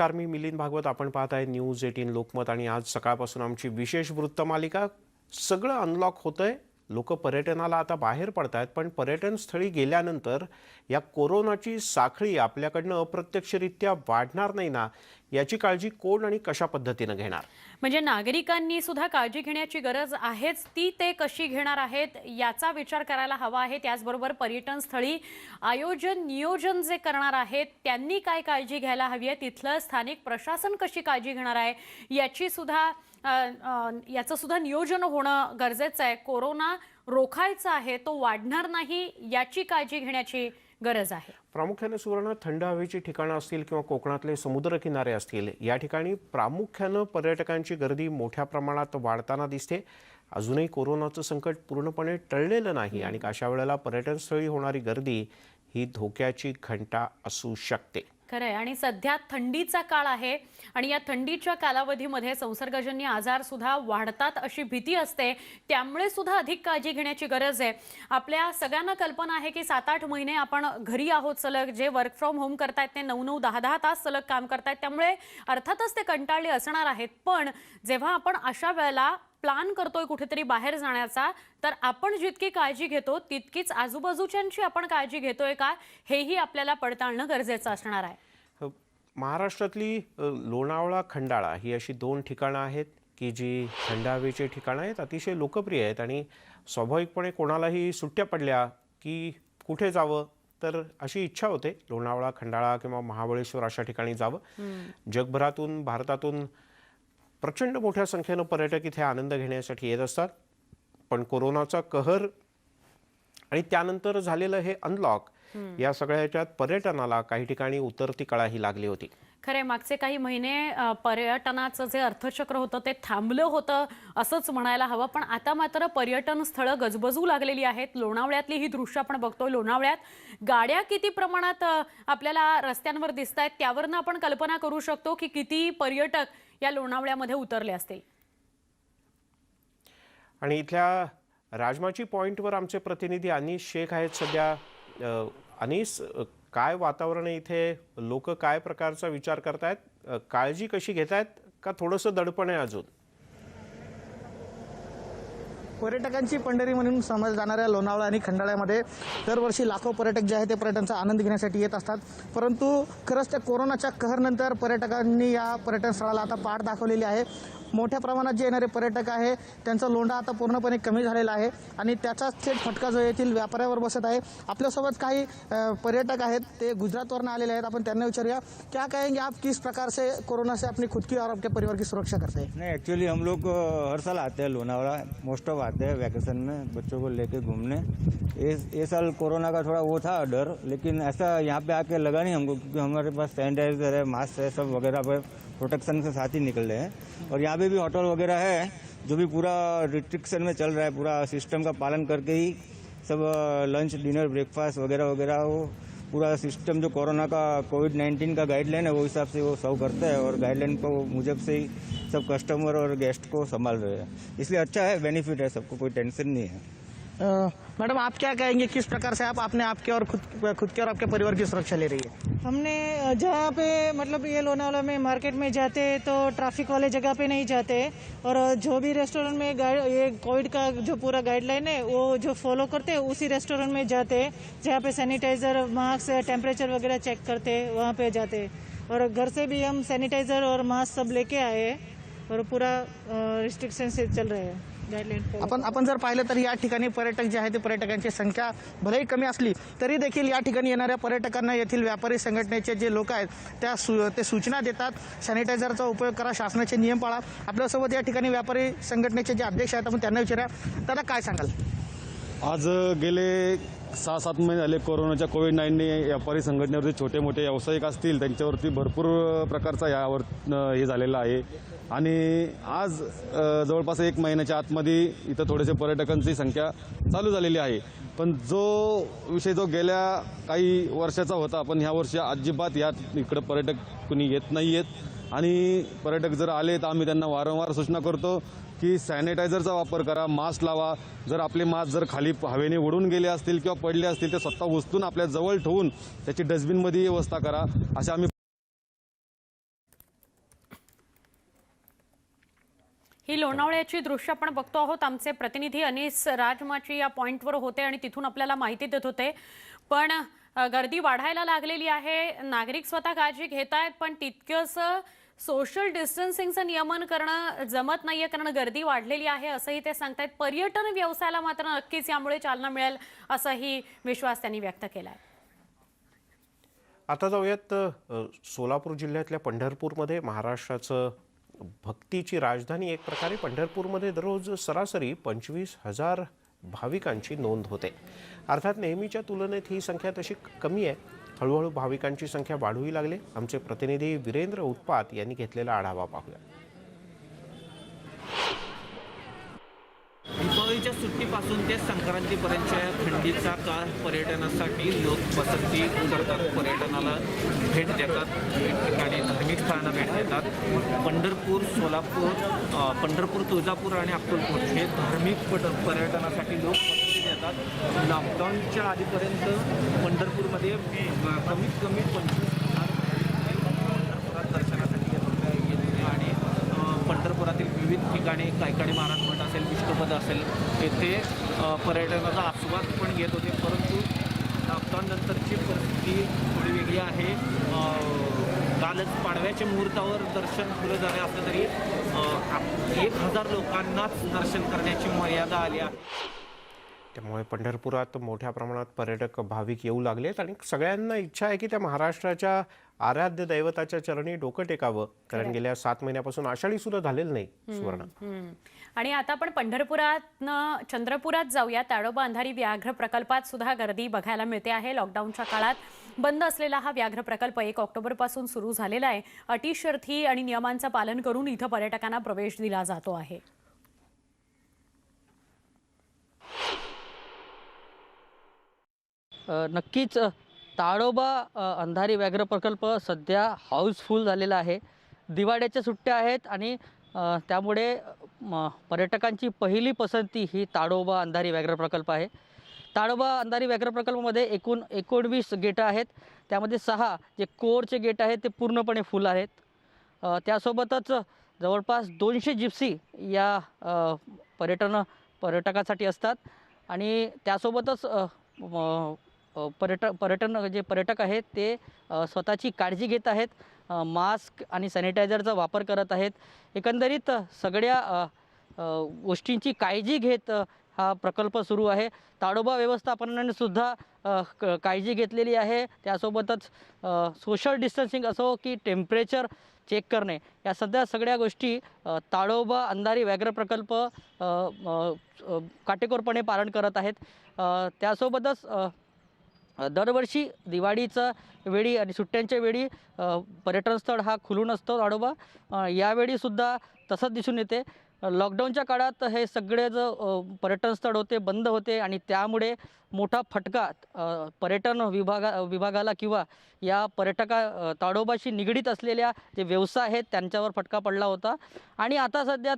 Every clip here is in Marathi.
नमस्कार, मी मिलिंद भागवत. आपण पाहत आहे न्यूज 18 लोकमत. आणि आज सकाळपासून आमची विशेष वृत्तमालिका. सगळं अनलॉक होतंय, लोक पर्यटनाला आता बाहेर पडतायत, पण पर्यटन स्थळी गेल्यानंतर या कोरोनाची साखळी आपल्याकडनं अप्रत्यक्षरित्या वाढणार नाही ना, याची काळजी कोण आणि कशा पद्धतीने घेणार? म्हणजे नागरिकांनी सुद्धा काळजी घेण्याची गरज आहेच, ती ते कशी घेणार आहेत याचा विचार करायला हवा आहे. त्याचबरोबर पर्यटन स्थळी आयोजन नियोजन जे करणार आहेत त्यांनी काय काळजी घ्यायला हवी आहे, तिथलं स्थानिक प्रशासन कशी काळजी घेणार आहे याचं सुद्धा नियोजन होणं गरजेचं आहे. कोरोना रोखायचा आहे, तो वाढणार नाही याची काळजी घेण्याची गरज आहे. प्रामुख्याने सुवर्ण थंड हवेची ठिकाणं असतील किंवा कोकणातले समुद्रकिनारे असतील, या ठिकाणी प्रामुख्याने पर्यटकांची गर्दी मोठ्या प्रमाणात वाढताना दिसते. अजूनही कोरोनाचं संकट पूर्णपणे टळलेलं नाही आणि अशा वेळेला पर्यटनस्थळी होणारी गर्दी ही धोक्याची घंटा असू शकते. खरंय. आणि सध्या थंडीचा काळ आहे आणि या थंडीच्या कालावधीमध्ये संसर्गजन्य आजार सुद्धा वाढतात अशी भीती असते, त्यामुळे सुद्धा अधिक काळजी घेण्याची गरज आहे. आपल्या सगळ्यांना कल्पना आहे की 7-8 महिने आपण घरी आहोत सलग. जे वर्क फ्रॉम होम करतायत ते 9-9, 10-10 तास सलग काम करतायत, त्यामुळे अर्थातच ते कंटाळले असणार आहेत. पण जेव्हा आपण अशा वेळेला प्लान करतोय कुठेतरी बाहेर जाण्याचा, तर आपण जितकी काळजी घेतो तितकीच आजूबाजूच्यांची आपण काळजी घेतोय का, हेही आपल्याला पडताळणं गरजेचं असणार आहे. महाराष्ट्रातली लोणावळा, खंडाळा ही अशी 2 ठिकाणं आहेत की जी थंड हवेची ठिकाणं आहेत, अतिशय लोकप्रिय आहेत. आणि स्वाभाविकपणे कोणालाही सुट्ट्या पडल्या की कुठे जावं तर अशी इच्छा होते लोणावळा, खंडाळा किंवा महाबळेश्वर अशा ठिकाणी जावं. जगभरातून, भारतातून प्रचंड मोठ्या संख्येनं पर्यटक इथे आनंद घेण्यासाठी येत असतात. पण कोरोनाचा कहर आणि त्यानंतर झालेलं हे अनलॉक, या सगळ्याच्यात पर्यटनाला काही ठिकाणी उतरती कळाही लागली होती. खरे, मागचे काही महिने पर्यटनाचं जे अर्थचक्र होतं ते थांबलं होतं असंच म्हणायला हवं. पण आता मात्र पर्यटन स्थळं गजबजू लागलेली आहेत. लोणावळ्यातली ही दृश्य आपण बघतोय. लोणावळ्यात गाड्या किती प्रमाणात आपल्याला रस्त्यांवर दिसत आहेत, त्यावरनं आपण कल्पना करू शकतो की किती पर्यटक या लोणावळ्यामध्ये उतरले असतील. आणि इथल्या राजमाची पॉइंटवर आमचे प्रतिनिधी अनीस शेख आहेत सध्या. अनीस, काय वातावरण आहे इथे? लोक काय प्रकारचा विचार करतायत, काळजी कशी घेतायत, का थोडंसं दडपण आहे अजून? पर्यटकांची पंढरी म्हणून समजल्या जाणाऱ्या लोणावळा आणि खंडाळ्यामध्ये दरवर्षी लाखो पर्यटक जे आहेत ते पर्यटनाचा आनंद घेण्यासाठी येत असतात. परंतु खरंच त्या कोरोनाच्या कहरनंतर पर्यटकांनी या पर्यटन स्थळाला आता पाठ दाखवलेली आहे. मोठ्या प्रमाणात जे येणारे पर्यटक आहे त्यांचा लोंढा आता पूर्णपणे कमी झालेला आहे आणि त्याचाच थेट फटका जो येथील व्यापाऱ्यावर बसत आहे. आपल्यासोबत काही पर्यटक आहेत, ते गुजरातवरून आलेले आहेत. आपण त्यांना विचारूया, क्या कहेंगे आप, किस प्रकार से कोरोना से अपनी खुद की और आपके परिवार की सुरक्षा करते हैं? नहीं, एक्चुअली हम लोग हर साल आते हैं लोनावला, मोस्ट ऑफ आते हैं वैकेशन में बच्चों को लेके घूमने. ये साल कोरोना का थोड़ा वो था डर, लेकिन ऐसा यहाँ पे आके लगा नहीं हमको, क्योंकि हमारे पास सैनिटाइजर है, मास्क है, सब वगैरह पर प्रोटेक्शन के साथ ही निकल रहे हैं. और यहाँ पे भी होटल वगैरह है जो भी पूरा रिस्ट्रिक्शन में चल रहा है, पूरा सिस्टम का पालन करके ही सब लंच, डिनर, ब्रेकफास्ट वगैरह वगैरह वो पूरा सिस्टम जो कोरोना का कोविड-19 का गाइडलाइन है वो हिसाब से वो सर्व करते हैं और गाइडलाइन को मुजब से ही सब कस्टमर और गेस्ट को संभाल रहे हैं. इसलिए अच्छा है, बेनिफिट है सबको, कोई टेंशन नहीं है. मैडम, आप क्या कहेंगे, किस प्रकार से आप अपने आपके और खुद के और आपके परिवार की सुरक्षा ले रही है? हमने जहाँ पे मतलब ये लोनावला में मार्केट में जाते हैं तो ट्रैफिक वाले जगह पे नहीं जाते, और जो भी रेस्टोरेंट में ये कोविड का जो पूरा गाइडलाइन है वो जो फॉलो करते हैं उसी रेस्टोरेंट में जाते हैं. जहाँ पे सैनिटाइजर, मास्क, टेम्परेचर वगैरह चेक करते हैं वहाँ पे जाते हैं. और घर से भी हम सैनिटाइजर और मास्क सब लेके आए हैं और पूरा रिस्ट्रिक्शन से चल रहे हैं. आपण जर पाहिलं तर या ठिकाणी पर्यटक जे आहेत ते पर्यटकांची संख्या भलेही कमी असली तरी देखील या ठिकाणी येणाऱ्या पर्यटकांना येथील व्यापारी संघटनेचे जे लोक आहेत ते सूचना देतात. सॅनिटायझरचा उपयोग करा, शासनाचे नियम पाळा. आपल्यासोबत या ठिकाणी व्यापारी संघटनेचे जे अध्यक्ष आहेत आपण त्यांना विचारूया, दादा काय सांगाल? आज गेले 6-7 महिने झाले कोरोनाच्या कोविड-19 व्यापारी संघटनेवरती छोटे मोठे व्यावसायिक असतील त्यांच्यावरती भरपूर प्रकारचा यावर हे झालेला आहे. आणि आज जवळपास 1 महिन्याच्या आतमध्ये इथं थोडेसे पर्यटकांची संख्या चालू झालेली आहे. पण जो विषय जो गेल्या काही वर्षाचा होता, पण ह्या वर्षी अजिबात इकडं पर्यटक कुणी येत नाही आहेत. आणि पर्यटक जर आले तर आम्ही त्यांना वारंवार सूचना करतो की सॅनिटायझरचा वापर करा, मास्क लावा. जर आपले मास्क जर खाली हवेने उडून गेले असतील किंवा पडले असतील ते स्वतः उचलून आपल्या जवळ ठेवून त्याची डस्टबिनमध्ये व्यवस्था करा, अशा आम्ही ही लोणावळ्याची दृश्य आपण बघतो आहोत. आमचे प्रतिनिधी अनिस राजमाची या पॉइंटवर होते आणि तिथून आपल्याला माहिती देत होते. पण गर्दी वाढायला लागलेली आहे. नागरिक स्वतः काळजी घेत आहेत, पण तितकंच सोशल डिस्टन्सिंगचं नियमन करणं जमत नाहीये, कारण गर्दी वाढलेली आहे असंही ते सांगतायत. पर्यटन व्यवसायाला मात्र नक्कीच यामुळे चालना मिळेल असाही विश्वास त्यांनी व्यक्त केलाय. आता जाऊयात सोलापूर जिल्ह्यातल्या पंढरपूरमध्ये. महाराष्ट्राचं भक्तीची राजधानी एक प्रकारे पंढरपूरमध्ये दररोज सरासरी 25,000 भाविकांची नोंद होते. अर्थात नेहमीच्या तुलनेत ही संख्या तशी कमी आहे. हळूहळू भाविकांची संख्या वाढूही लागली. आमचे प्रतिनिधी वीरेंद्र उत्पात यांनी घेतलेला आढावा पाहूया. दिवाळीच्या सुट्टीपासून ते संक्रांतीपर्यंतच्या थंडीचा काळ पर्यटनासाठी लोक पसंती करतात, पर्यटनाला भेट देतात, ठिकाणी धार्मिक स्थळांना भेट देतात. पंढरपूर, सोलापूर, पंढरपूर, तुळजापूर आणि अक्कलकोट हे धार्मिक पर्यटनासाठी लोक पसंती देतात. लॉकडाऊनच्या आधीपर्यंत पंढरपूरमध्ये कमीत कमी 25,000 पंढरपुरात दर्शनासाठी येत होते आणि पंढरपुरातील विविध ठिकाणी कैकाडी महाराज मठ असेल, विष्णुपद असेल, येथे पर्यटनाचा आस्वाद पण घेत होते. परंतु लॉकडाऊननंतरची परिस्थिती थोडी वेगळी आहे. कालच पाडव्याच्या मुहूर्तावर दर्शन खुलं झाले असलं तरी 1,000 लोकांनाच दर्शन करण्याची मर्यादा आली आहे. त्यामुळे पंढरपुरात मोठ्या प्रमाणात पर्यटक भाविक येऊ लागलेत आणि सगळ्यांना इच्छा आहे की त्या महाराष्ट्राच्या आराध्य दैवताच्या चरणी डोकं टेकावं, कारण गेल्या 7 महिन्यापासून आषाढी सुद्धा झालेलं नाही. सुवर्ण. आणि आता आपण पंढरपुरातनं चंद्रपुरात जाऊया. ताडोबा अंधारी व्याघ्र प्रकल्पात सुद्धा गर्दी बघायला मिळते आहे. लॉकडाऊनच्या काळात बंद असलेला हा व्याघ्र प्रकल्प 1 ऑक्टोबरपासून सुरू झालेला आहे. अटी शर्ती आणि नियमांचं पालन करून इथं पर्यटकांना प्रवेश दिला जातो आहे. नक्कीच ताडोबा अंधारी व्याघ्र प्रकल्प सध्या हाऊसफुल झालेला आहे. दिवाळीच्या सुट्ट्या आहेत आणि त्यामुळे पर्यटकांची पहिली पसंती ही ताडोबा अंधारी व्याघ्र प्रकल्प आहे. ताडोबा अंधारी व्याघ्र प्रकल्पामध्ये एकूण 19 गेटं आहेत. त्यामध्ये 6 जे कोरचे गेट आहेत ते पूर्णपणे फुल आहेत. त्यासोबतच जवळपास 200 जिप्सी या पर्यटकासाठी असतात आणि त्यासोबतच पर्यटक आहेत ते स्वतःची काळजी घेत आहेत. मास्क आणि सॅनिटायझरचा वापर करत आहेत. एकंदरीत सगळ्या गोष्टींची काळजी घेत हा प्रकल्प सुरू आहे. ताडोबा व्यवस्थापनाने सुद्धा काळजी घेतलेली आहे. त्यासोबतच सोशल डिस्टन्सिंग असो की टेम्परेचर चेक करणे, या सगळ्या गोष्टी ताडोबा अंधारी व्याघ्र प्रकल्प काटेकोरपणे पालन करत आहेत. त्यासोबतच दरवर्षी दिवाळीच्या वेळी आणि सुट्ट्यांच्या वेळी पर्यटन स्थळ हा खुलून असतो ताडोबा. यावेळीसुद्धा तसंच दिसून येते. लॉकडाऊनच्या काळात हे सगळे जो पर्यटन स्थळ होते बंद होते आणि त्यामुळे मोठा फटका पर्यटन विभागाला किंवा या ताडोबाशी निगडीत असलेल्या जे व्यवसाय आहेत त्यांच्यावर फटका पडला होता. आणि आता सध्या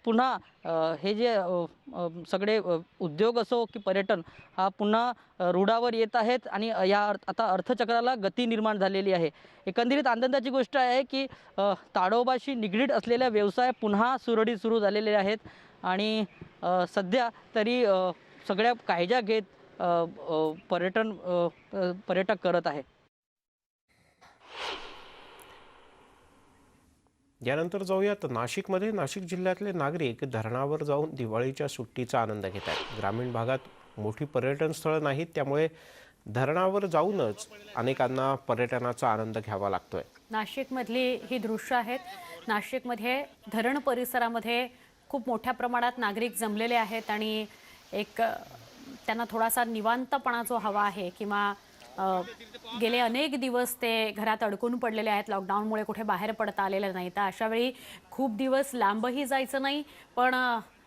पुन्हा हे जे सगळे उद्योग असो की पर्यटन हा पुन्हा रुळावर येत आहेत आणि या आता अर्थचक्राला गती निर्माण झालेली आहे. एकंदरीत आनंदाची गोष्ट आहे की ताडोबाशी निगडीत असलेल्या व्यवसाय पुन्हा सुरळीत सुरू झालेले आहेत आणि सध्या तरी सगळ्या काळज्या घेत पर्यटक करत आहे. यानंतर जाऊयात नाशिकमध्ये. नाशिक जिल्ह्यातले नागरिक धरणावर जाऊन दिवाळीच्या सुट्टीचा आनंद घेत आहेत. ग्रामीण भागात मोठी पर्यटन स्थळं नाहीत, त्यामुळे धरणावर जाऊनच अनेकांना पर्यटनाचा आनंद घ्यावा लागतोय. नाशिकमधली ही दृश्य आहेत. नाशिकमध्ये धरण परिसरामध्ये खूप मोठ्या प्रमाणात नागरिक जमलेले आहेत आणि एक त्यांना थोडासा निवांतपणा जो हवा आहे किंवा गेले अनेक दिवस ते घरात अडकून पडलेले आहेत. लॉकडाऊनमुळे कुठे बाहेर पडता आलेलं नाही. तर अशा वेळी खूप दिवस लांबही जायचं नाही, पण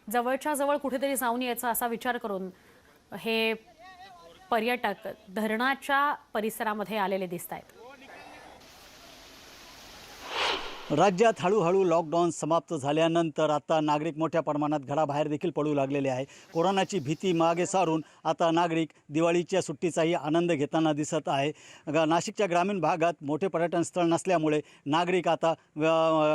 जवळच्या जवळ कुठेतरी जाऊन यायचा असा विचार करून हे पर्यटक धरणाच्या परिसरामध्ये आलेले दिसत आहेत. राज्यात हळूहळू लॉकडाऊन समाप्त झाल्यानंतर आता नागरिक मोठ्या प्रमाणात घराबाहेर देखील पडू लागलेले आहे. कोरोनाची भीती मागे सारून आता नागरिक दिवाळीच्या सुट्टीचाही आनंद घेताना दिसत आहे. नाशिकच्या ग्रामीण भागात मोठे पर्यटन स्थळ नसल्यामुळे नागरिक आता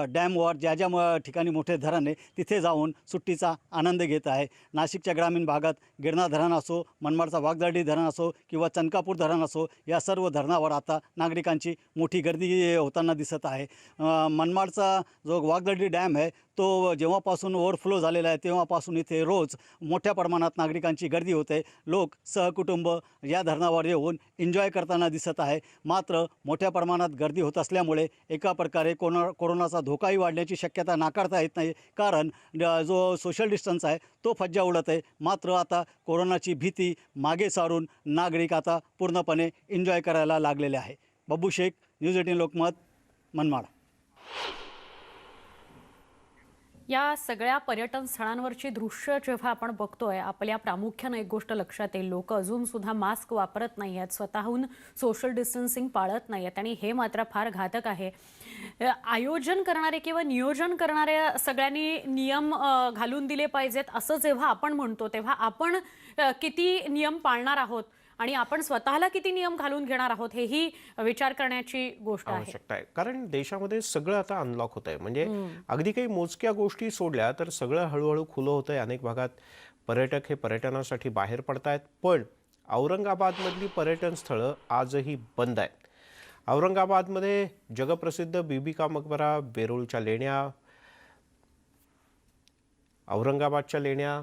डॅमवर ज्या ज्या ठिकाणी मोठे धरण आहे तिथे जाऊन सुट्टीचा आनंद घेत आहे. नाशिकच्या ग्रामीण भागात गिरणा धरण असो, मनमाडचा वाघजार्डी धरण असो किंवा चनकापूर धरण असो, या सर्व धरणावर आता नागरिकांची मोठी गर्दी होताना दिसत आहे. मनमाडचा जो वाघजार्डी डॅम आहे तो जेव्हापासून ओव्हरफ्लो झालेला आहे तेव्हापासून इथे रोज मोठ्या प्रमाणात नागरिकांची गर्दी होते. लोक सहकुटुंब या धरणावर येऊन एन्जॉय करताना दिसत आहे. मात्र मोठ्या प्रमाणात गर्दी होत असल्यामुळे एका प्रकारे कोरोनाचा धोकाही वाढण्याची शक्यता नाकारता येत नाही. कारण जो सोशल डिस्टन्स आहे तो फज्जा उडत आहे. मात्र आता कोरोनाची भीती मागे सारून नागरिक आता पूर्णपणे एन्जॉय करायला लागलेले आहे. बब्बू शेख, न्यूज 18 लोकमत, मनमाड. या सगळ्या पर्यटन स्थळांवरची दृश्य जेव्हा आपण बघतोय, आपल्या प्रामुख्यानं एक गोष्ट लक्षात येईल, लोक अजून सुद्धा मास्क वापरत नाही आहेत, स्वतःहून सोशल डिस्टन्सिंग पाळत नाही आहेत आणि हे मात्र फार घातक आहे. आयोजन करणारे किंवा नियोजन करणारे सगळ्यांनी नियम घालून दिले पाहिजेत असं जेव्हा आपण म्हणतो, तेव्हा आपण किती नियम पाळणार आहोत आणि आपण स्वतःला किती नियम घालून घेणार आहोत हेही विचार करण्याची गोष्ट आहे. आवश्यकता आहे. कारण देशामध्ये सगळं आता अनलॉक होत आहे. म्हणजे अगदी काही मोजक्या गोष्टी सोडल्या तर सगळं हळूहळू खुलं होत आहे. अनेक भागात पर्यटक हे पर्यटनासाठी बाहेर पडतायत. पण औरंगाबादमधली पर्यटन स्थळं आजही बंद आहेत. औरंगाबादमध्ये जगप्रसिद्ध बीबी का मकबरा, वेरूळच्या लेण्या, औरंगाबादच्या लेण्या,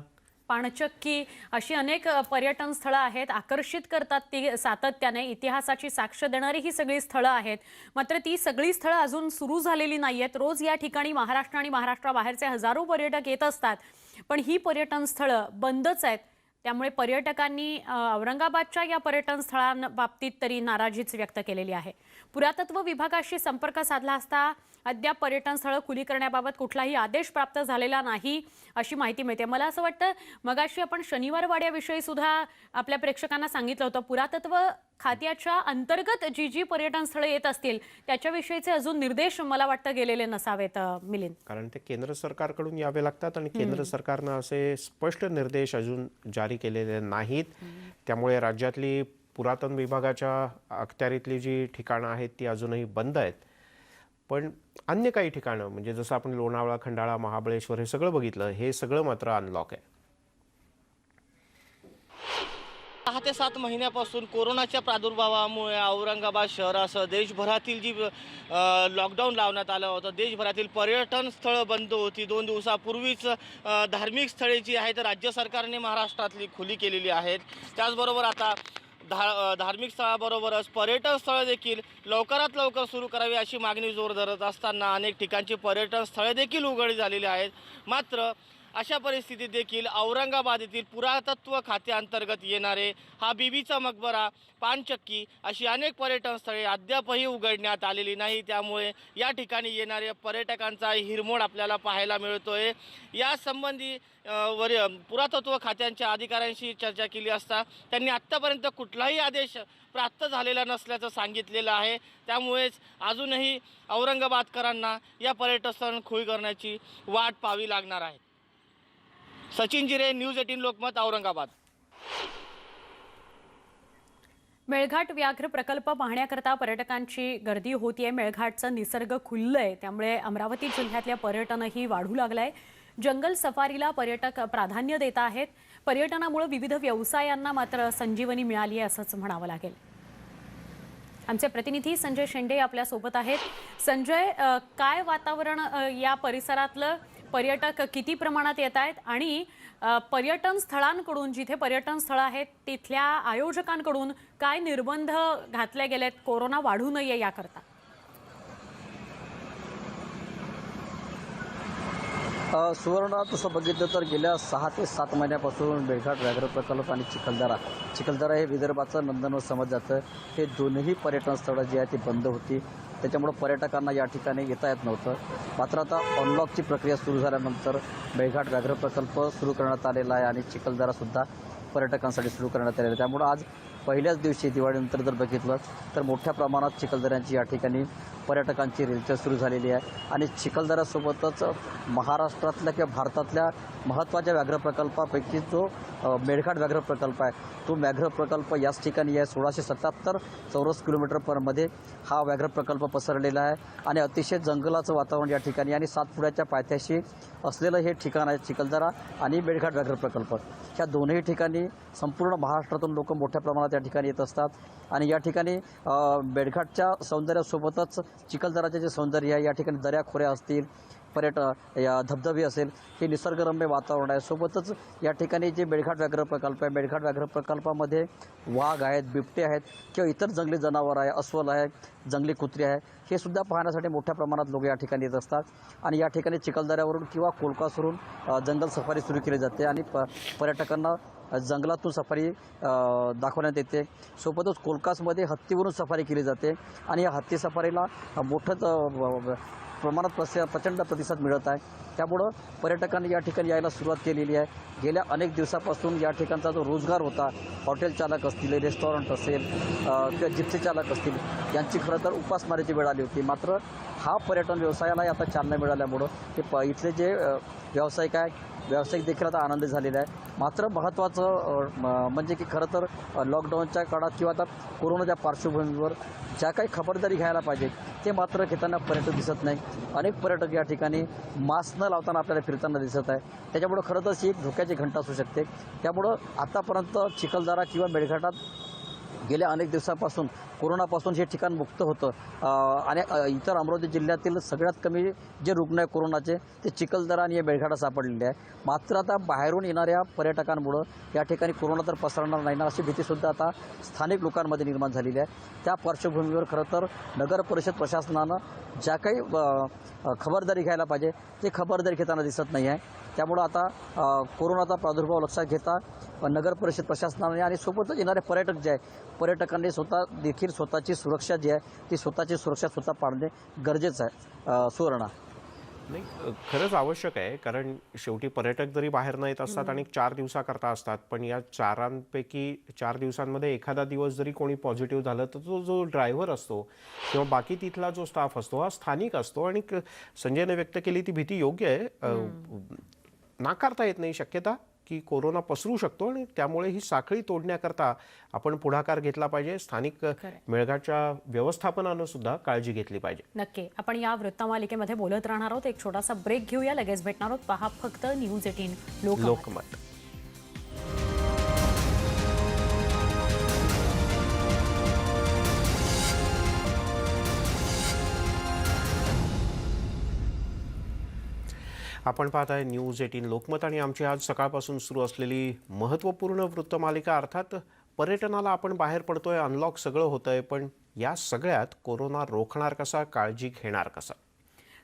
पाणचक्की अशी अनेक पर्यटन स्थळं आहेत. आकर्षित करतात ती सातत्याने. इतिहासाची साक्ष देणारी ही सगळी स्थळं आहेत. मात्र ती सगळी स्थळं अजून सुरू झालेली नाही आहेत. रोज या ठिकाणी महाराष्ट्र आणि महाराष्ट्राबाहेरचे हजारो पर्यटक येत असतात. पण ही पर्यटन स्थळं बंदच आहेत. त्यामुळे पर्यटकांनी औरंगाबादच्या या पर्यटन स्थळांबाबतीत तरी नाराजीच व्यक्त केलेली आहे. पुरातत्व विभागाशी संपर्क साधला असता अद्याप पर्यटन स्थळं खुली करण्याबाबत कुठलाही आदेश प्राप्त झालेला नाही अशी माहिती मिळते. मला असं वाटतं मगाशी आपण शनिवार वाड्याविषयी सुद्धा आपल्या प्रेक्षकांना सांगितलं होतं. पुरातत्व खात्याच्या अंतर्गत जी पर्यटन स्थळं येत असतील त्याच्याविषयीचे अजून निर्देश मला वाटतं गेलेले नसावेत मिलिंद. कारण ते केंद्र सरकारकडून यावे लागतात आणि केंद्र सरकारनं असे स्पष्ट निर्देश अजून जारी केलेले नाहीत. त्यामुळे राज्यातली पुरातन विभागाच्या अखत्यारीतली जी ठिकाणं आहेत ती अजूनही बंद आहेत. पण अन्य काही ठिकाणं म्हणजे जसं आपण लोणावळा, खंडाळा, महाबळेश्वर हे सगळं बघितलं, हे सगळं मात्र अनलॉक आहे. 6 ते 7 महिन्यापासून कोरोनाच्या प्रादुर्भावामुळे औरंगाबाद शहरासह देशभरातील जी लॉकडाऊन लावण्यात आलं होतं, देशभरातील पर्यटन स्थळं बंद होती. 2 दिवसापूर्वीच धार्मिक स्थळे जी आहेत राज्य सरकारने महाराष्ट्रातली खुली केलेली आहेत. त्याचबरोबर आता धार्मिक स्थळाबरोबरच पर्यटन स्थळं देखील लवकरात लवकर सुरू करावी अशी मागणी जोर धरत असताना अनेक ठिकाणची पर्यटन स्थळे देखील उघडी झालेली आहेत. मात्र अशा परिस्थितीत देखील औरंगाबाद येथील पुरातत्व खात्याअंतर्गत येणारे हा बीबीचा मकबरा, पाणचक्की अशी अनेक पर्यटन स्थळे अद्यापही उघडण्यात आलेली नाही. त्यामुळे या ठिकाणी येणाऱ्या पर्यटकांचा हिरमोड आपल्याला पाहायला मिळतोय. यासंबंधी पुरातत्व खात्यांच्या अधिकाऱ्यांशी चर्चा केली असता त्यांनी आत्तापर्यंत कुठलाही आदेश प्राप्त झालेला नसल्याचं सांगितलेलं आहे. त्यामुळेच अजूनही औरंगाबादकरांना या पर्यटन स्थळ खुली करण्याची वाट पाहावी लागणार आहे. सचिन जिरे, न्यूज 18 लोकमत, औरंगाबाद. मेळघाट व्याघ्र प्रकल्प पाहण्याकरता पर्यटकांची गर्दी होतीये. मेळघाटचं निसर्ग खुललंय, त्यामुळे अमरावती जिल्ह्यातल्या पर्यटनही वाढू लागलंय. जंगल सफारीला पर्यटक प्राधान्य देत आहेत. पर्यटनामुळे विविध व्यवसायांना मात्र संजीवनी मिळाली आहे असंच म्हणावं लागेल. आमचे प्रतिनिधी संजय शेंडे आपल्यासोबत आहेत. संजय, काय वातावरण या परिसरातलं, पर्यटक किती प्रमाणात येत आहेत आणि पर्यटन स्थळांकडून, जिथे पर्यटन स्थळं आहेत तिथल्या आयोजकांकडून काय निर्बंध घातले गेलेत कोरोना वाढू नये याकरता? सुवर्ण, तसं बघितलं तर गेल्या 6 ते 7 महिन्यापासून मेळघाट व्याघ्र प्रकल्प आणि चिखलदरा हे विदर्भाचं नंदनवन समजलं जातं. हे दोन्ही पर्यटन स्थळं जी आहेत ती बंद होती. त्याच्यामुळं पर्यटकांना या ठिकाणी येता येत नव्हतं. मात्र आता अनलॉकची प्रक्रिया सुरू झाल्यानंतर मेळघाट व्याघ्र प्रकल्प सुरू करण्यात आलेला आहे आणि चिखलदरासुद्धा पर्यटकांसाठी सुरू करण्यात आलेला आहे. त्यामुळं आज पहिल्याच दिवशी दिवाळीनंतर जर बघितलं तर मोठ्या प्रमाणात चिखलदऱ्यांची या ठिकाणी पर्यटकांची रेलचेल सुरू झालेली आहे आणि चिखलदऱ्यासोबतच महाराष्ट्रातल्या किंवा भारतातल्या महत्त्वाच्या व्याघ्र प्रकल्पापैकी जो मेळघाट व्याघ्र प्रकल्प आहे तो व्याघ्र प्रकल्प याच ठिकाणी आहे. 1677 चौरस किलोमीटरमध्ये हा व्याघ्र प्रकल्प पसरलेला आहे आणि अतिशय जंगलाचं वातावरण या ठिकाणी आणि सातपुड्याच्या पायथ्याशी असलेलं हे ठिकाण आहे चिखलदरा आणि मेळघाट व्याघ्र प्रकल्प. ह्या दोन्ही ठिकाणी संपूर्ण महाराष्ट्रातून लोक मोठ्या प्रमाणात या ठिकाणी येत असतात आणि या ठिकाणी मेळघाटच्या सौंदर्यासोबतच चिखलदराचे जे सौंदर्य आहे या ठिकाणी दऱ्याखोऱ्या असतील, या धबधबे असेल, हे निसर्गरम्य वातावरण आहे. सोबतच या ठिकाणी जे मेळघाट व्याघ्र प्रकल्प आहे, मेळघाट व्याघ्र प्रकल्पामध्ये वाघ आहेत, बिबटे आहेत किंवा इतर जंगली जनावर आहे, अस्वल आहे, जंगली कुत्री आहे, हे सुद्धा पाहण्यासाठी मोठ्या प्रमाणात लोक या ठिकाणी येत असतात आणि या ठिकाणी चिखलदऱ्यावरून किंवा कोलकासवरून जंगल सफारी सुरू केली जाते आणि पर्यटकांना जंगलातून सफारी दाखवण्यात येते. सोबतच कोलकासमध्ये हत्तीवरून सफारी केली जाते आणि या हत्ती सफारीला मोठं प्रमाणात प्रचंड प्रतिसाद मिळत आहे. त्यामुळं पर्यटकांनी या ठिकाणी यायला सुरुवात केलेली आहे. गेल्या अनेक दिवसापासून या ठिकाणचा जो रोजगार होता, हॉटेल चालक असतील, रेस्टॉरंट असेल किंवा जिप्सी चालक असतील, यांची खरं तर उपासमारीची वेळ आली होती. मात्र हा पर्यटन व्यवसायालाही आता चालना मिळाल्यामुळं ते इथले जे व्यावसायिक देखील आता आनंदी झालेले आहे. मात्र महत्त्वाचं म्हणजे की खरं तर लॉकडाऊनच्या काळात किंवा आता कोरोनाच्या पार्श्वभूमीवर ज्या काही खबरदारी घ्यायला पाहिजे ते मात्र घेताना पर्यटक दिसत नाही. अनेक पर्यटक या ठिकाणी मास्क न लावताना आपल्याला फिरताना दिसत आहे. त्याच्यामुळं खरं तर ही एक धोक्याची घंटा असू शकते. त्यामुळं आतापर्यंत चिखलदरा किंवा मेळघाटात गेल्या अनेक दिवसापासून कोरोनापासून हे ठिकाण मुक्त होतं आणि इतर अमरावती जिल्ह्यातील सगळ्यात कमी जे रुग्ण आहे कोरोनाचे ते चिखलदरा आणि मेळघाटात सापडलेले आहे. मात्र आता बाहेरून येणाऱ्या पर्यटकांमुळं या ठिकाणी कोरोना तर पसरणार नाही ना अशी भीतीसुद्धा आता स्थानिक लोकांमध्ये निर्माण झालेली आहे. त्या पार्श्वभूमीवर खरं तर नगर परिषद प्रशासनानं ज्या काही खबरदारी घ्यायला पाहिजे ते खबरदारी घेताना दिसत नाही आहे. त्यामुळं आता कोरोनाचा प्रादुर्भाव लक्षात घेता नगर परिषद प्रशासनाने आणि सोबतच येणारे पर्यटक जे आहे पर्यटकांनी स्वतःची सुरक्षा जी आहे ती स्वतःची सुरक्षा स्वतः पाळणे गरजेचं आहे. सुवर्णा, नाही, खरंच आवश्यक आहे, कारण शेवटी पर्यटक जरी बाहेर न येत असतात आणि 4 दिवसाकरता असतात, पण या 4 दिवसांमध्ये एखादा दिवस जरी कोणी पॉझिटिव्ह झालं तर तो जो ड्रायव्हर असतो किंवा बाकी तिथला जो स्टाफ असतो हा स्थानिक असतो आणि संजयने व्यक्त केली ती भीती योग्य आहे. नाकारता येत नाही शक्यता की कोरोना पसरू शकतो आणि त्यामुळे ही साखळी तोडण्याकरता आपण पुढाकार घेतला पाहिजे. स्थानिक मेळघाटच्या व्यवस्थापनानं सुद्धा काळजी घेतली पाहिजे. नक्की आपण या वृत्तमालिकेमध्ये बोलत राहणार आहोत. एक छोटासा ब्रेक घेऊया, लगेच भेटणार आहोत. पहा फक्त न्यूज 18 लोकमत. आपण पाहताय न्यूज 18 लोकमत आणि आमची आज सकाळपासून सुरू असलेली महत्त्वपूर्ण वृत्तमालिका. अर्थात पर्यटनाला आपण बाहेर पडतोय, अनलॉक सगळं होतंय, पण या सगळ्यात कोरोना रोखणार कसा, काळजी घेणार कसा?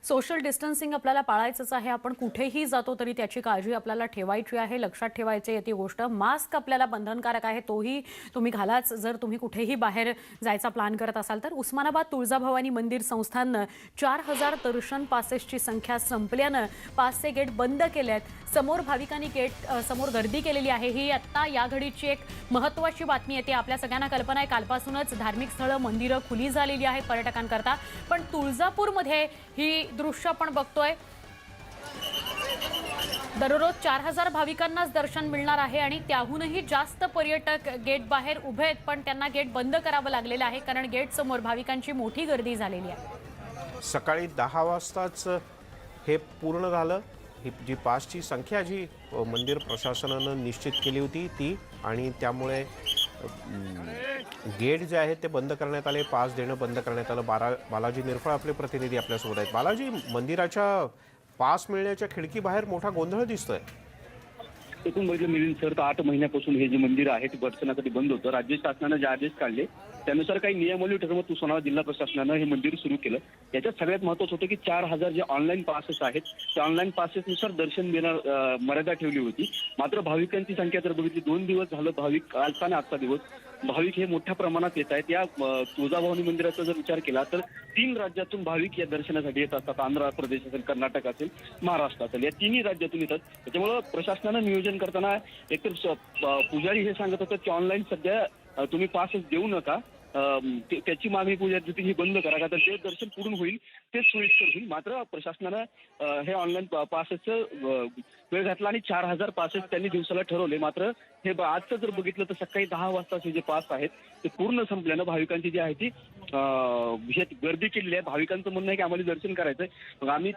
सोशल डिस्टन्सिंग आपल्याला पाळायचंच आहे. आपण कुठेही जातो तरी त्याची काळजी आपल्याला ठेवायची आहे. लक्षात ठेवायची ती गोष्ट. मास्क आपल्याला बंधनकारक आहे, तोही तुम्ही घालाच जर तुम्ही कुठेही बाहेर जायचा प्लॅन करत असाल तर. उस्मानाबाद तुळजाभवानी मंदिर संस्थाननं 4000 दर्शन पासेसची संख्या संपल्यानं पासचे गेट बंद केले आहेत. समोर भाविकांनी गेट समोर गर्दी केलेली आहे. ही आत्ता या घडीची एक महत्त्वाची बातमी येते. आपल्या सगळ्यांना कल्पना आहे कालपासूनच धार्मिक स्थळं, मंदिरं खुली झालेली आहेत पर्यटकांकरता, पण तुळजापूरमध्ये ही दृश्य आपण बघतोय. दररोज 4000 भाविकांनाच दर्शन मिळणार आहे आणि त्याहूनही जास्त पर्यटक गेट बाहेर उभे आहेत, पण त्यांना गेट बंद करावं लागलेलं आहे कारण गेट समोर भाविकांची मोठी गर्दी झालेली आहे. सकाळी 10 वाजताच हे पूर्ण झालं. ही जी पासची संख्या जी मंदिर प्रशासनानं निश्चित केली होती ती, आणि त्यामुळे गेट जे आहेत ते बंद करण्यात आले, पास देणं बंद करण्यात आलं. बालाजी निरफळ आपले प्रतिनिधी आपल्यासोबत आहेत. बालाजी, मंदिराच्या पास मिळण्याच्या खिडकीबाहेर मोठा गोंधळ दिसतोय. एकूण बघितलं मिलिंद सर, तर 8 महिन्यापासून हे जे मंदिर आहे ते दर्शनासाठी बंद होतं. राज्य शासनानं जे आदेश काढले त्यानुसार काही नियमावली ठरवत उस्मानाबाद जिल्हा प्रशासनानं हे मंदिर सुरू केलं. याच्यात सगळ्यात महत्त्वाचं होतं की 4000 जे ऑनलाईन पासेस आहेत त्या ऑनलाईन पासेसनुसार दर्शन देणार मर्यादा ठेवली होती. मात्र भाविकांची संख्या जर बघितली, 2 दिवस झालं भाविक, कालचा आणि आजचा दिवस, भाविक हे मोठ्या प्रमाणात येत आहेत. या तुळजाभवानी मंदिराचा जर विचार केला तर 3 राज्यातून भाविक या दर्शनासाठी येत असतात. आंध्र प्रदेश असेल, कर्नाटक असेल, महाराष्ट्र असेल, या तिन्ही राज्यातून येतात. त्याच्यामुळं प्रशासनानं नियोजन करताना एकतर पुजारी हे सांगत होतं की ऑनलाईन सध्या तुम्ही पासेस देऊ नका, त्याची मागणी पूजा ही बंद करा, का तर जे दर्शन पूर्ण होईल तेच सोयीस्कर होईल. मात्र प्रशासनानं हे ऑनलाईन पासेसचं वेळ घातला आणि 4,000 पासेस त्यांनी दिवसाला ठरवले. मात्र हे आजचं जर बघितलं तर सकाळी 10 वाजताचे जे पास आहेत ते पूर्ण संपल्यानं भाविकांची जी आहे ती गर्दी केलेली आहे. भाविकांचं म्हणणं आहे की आम्हाला दर्शन करायचंय, मग आम्ही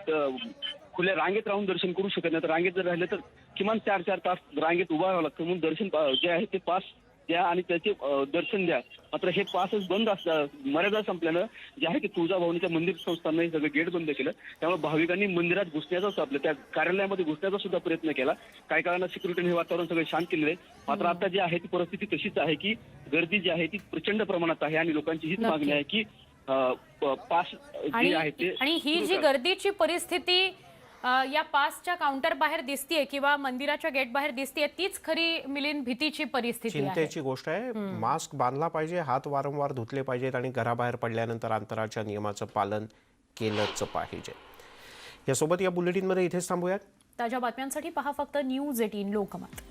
खुल्या रांगेत राहून दर्शन करू शकत नाही, तर रांगेत जर राहिलं तर किमान 4-4 तास रांगेत उभा राहावं लागतं. म्हणून दर्शन जे आहे ते पास द्या आणि त्याचे दर्शन द्या. मात्र हे पासच बंद असतात, मर्यादा संपल्यानं जे आहे ते तुळजाभवानीच्या मंदिर संस्थांना हे सगळं गेट बंद केलं. त्यामुळे भाविकांनी मंदिरात घुसण्याचा आपल्या त्या कार्यालयामध्ये घुसण्याचा सुद्धा प्रयत्न केला. काही काळानं सिक्युरिटीने हे वातावरण सगळं शांत केलेलं आहे. मात्र आता जी आहे ती परिस्थिती तशीच आहे की गर्दी जी आहे ती प्रचंड प्रमाणात आहे आणि लोकांची हीच मागणी आहे की पास जे आहे ते आणि ही जी गर्दीची परिस्थिती या पासच्या काउंटर बाहेर दिसतीये किंवा मंदिराच्या गेट बाहेर दिसतीये, तीच खरी मिलिंद भीतीची परिस्थिती आहे. चिंतेची गोष्ट आहे. मास्क बांधला पाहिजे, हात वारंवार धुतले पाहिजेत आणि घराबाहेर पडल्यानंतर अंतराच्या नियमाचं पालन केलंच पाहिजे. यासोबत या बुलेटिनमध्ये इथेच थांबूयात. ताज्या बातम्यांसाठी पहा फक्त न्यूज 18 लोकमत.